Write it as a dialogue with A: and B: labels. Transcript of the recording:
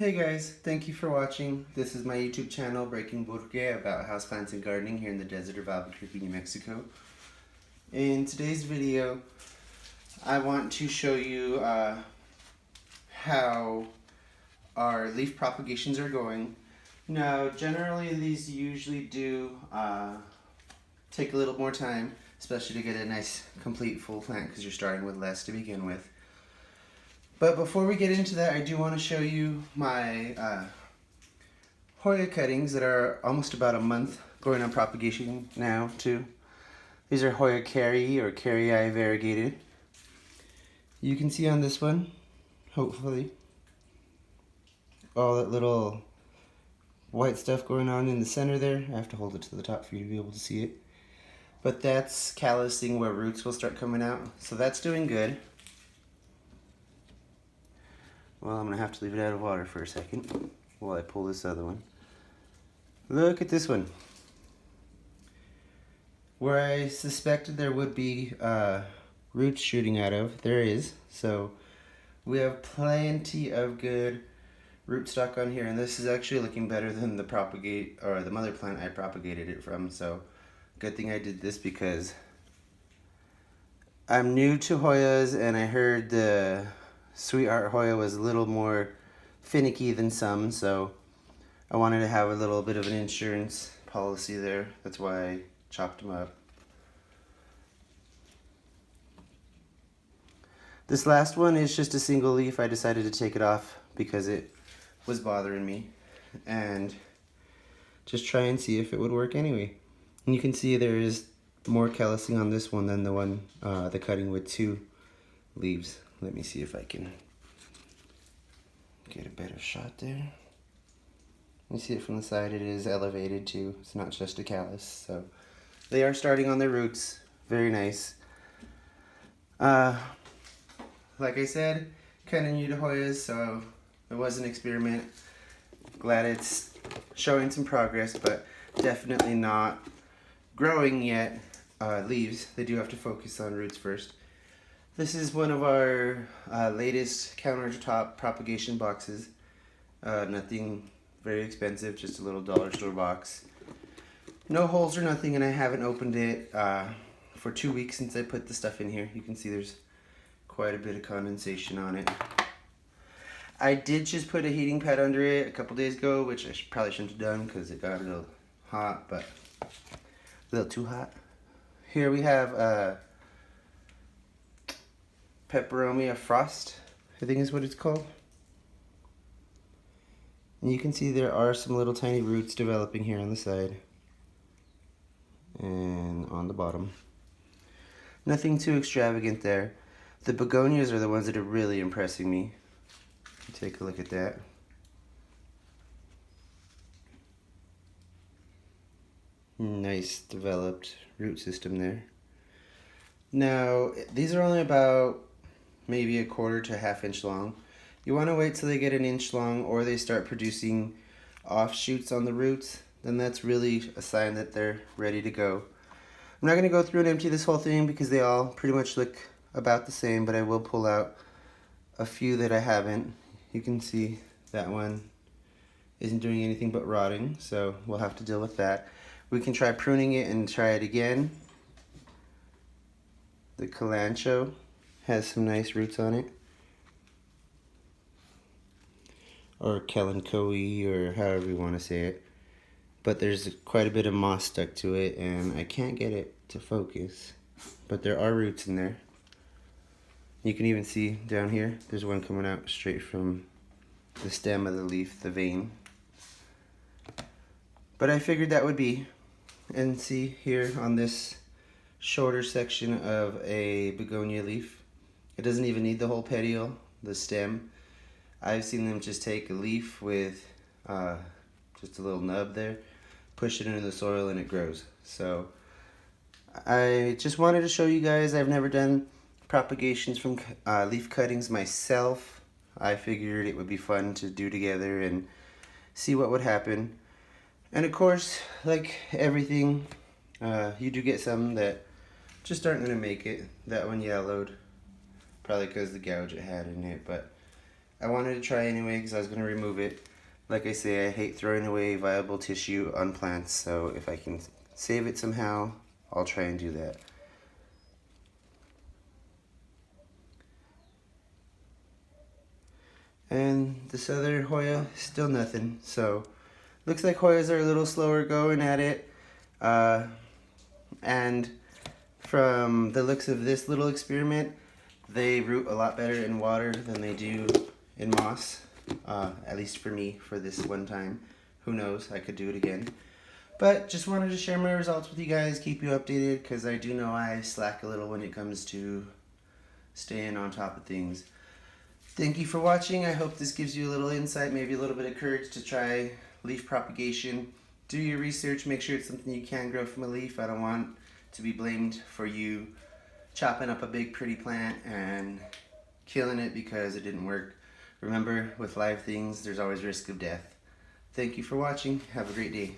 A: Hey guys, thank you for watching. This is my YouTube channel, Breaking Burgue, about houseplants and gardening here in the desert of Albuquerque, New Mexico. In today's video, I want to show you how our leaf propagations are going. Now, generally these usually do take a little more time, especially to get a nice, complete, full plant because you're starting with less to begin with. But before we get into that, I do want to show you my Hoya cuttings that are almost about a month going on propagation now too. These are Hoya kerrii or kerrii variegated. You can see on this one, hopefully, all that little white stuff going on in the center there. I have to hold it to the top for you to be able to see it. But that's callusing where roots will start coming out. So that's doing good. Well, I'm going to have to leave it out of water for a second while I pull this other one. Look at this one. Where I suspected there would be roots shooting out of, there is. So we have plenty of good rootstock on here, and this is actually looking better than the propagate or the mother plant I propagated it from. So good thing I did this because I'm new to Hoyas, and I heard the Sweetheart Hoya was a little more finicky than some, so I wanted to have a little bit of an insurance policy there. That's why I chopped them up. This last one is just a single leaf. I decided to take it off because it was bothering me and just try and see if it would work anyway. And you can see there is more callusing on this one than the one, the cutting with 2 leaves. Let me see if I can get a better shot there. You see it from the side, it is elevated too. It's not just a callus. So they are starting on their roots. Very nice. Like I said, kind of new to Hoyas, so it was an experiment. Glad it's showing some progress, but definitely not growing yet leaves. They do have to focus on roots first. This is one of our latest countertop propagation boxes. Nothing very expensive, just a little dollar store box. No holes or nothing, and I haven't opened it for 2 weeks since I put the stuff in here. You can see there's quite a bit of condensation on it. I did just put a heating pad under it a couple days ago, which I probably shouldn't have done because it got a little hot, but a little too hot. Here we have peperomia frost, I think is what it's called. And you can see there are some little tiny roots developing here on the side and on the bottom. Nothing too extravagant there. The begonias are the ones that are really impressing me. Take a look at that. Nice developed root system there. Now, these are only about maybe a quarter to a half inch long. You want to wait till they get an inch long or they start producing offshoots on the roots. Then that's really a sign that they're ready to go. I'm not going to go through and empty this whole thing because they all pretty much look about the same, but I will pull out a few that I haven't. You can see that one isn't doing anything but rotting, so we'll have to deal with that. We can try pruning it and try it again. The kalanchoe has some nice roots on it, or kalanchoe, or however you want to say it. But there's quite a bit of moss stuck to it, and I can't get it to focus. But there are roots in there. You can even see down here, there's one coming out straight from the stem of the leaf, the vein. But I figured that would be, and see here on this shorter section of a begonia leaf, it doesn't even need the whole petiole, the stem. I've seen them just take a leaf with just a little nub there, push it into the soil, and it grows. So I just wanted to show you guys, I've never done propagations from leaf cuttings myself. I figured it would be fun to do together and see what would happen. And of course, like everything, you do get some that just aren't going to make it. That one yellowed, probably because the gouge it had in it, but I wanted to try anyway because I was going to remove it. Like I say, I hate throwing away viable tissue on plants, so if I can save it somehow, I'll try and do that. And this other Hoya, still nothing. So, looks like Hoyas are a little slower going at it. And from the looks of this little experiment, they root a lot better in water than they do in moss. At least for me, for this one time. Who knows, I could do it again. But just wanted to share my results with you guys, keep you updated, because I do know I slack a little when it comes to staying on top of things. Thank you for watching. I hope this gives you a little insight, maybe a little bit of courage to try leaf propagation. Do your research, make sure it's something you can grow from a leaf. I don't want to be blamed for you chopping up a big pretty plant and killing it because it didn't work. Remember, with live things, there's always risk of death. Thank you for watching. Have a great day.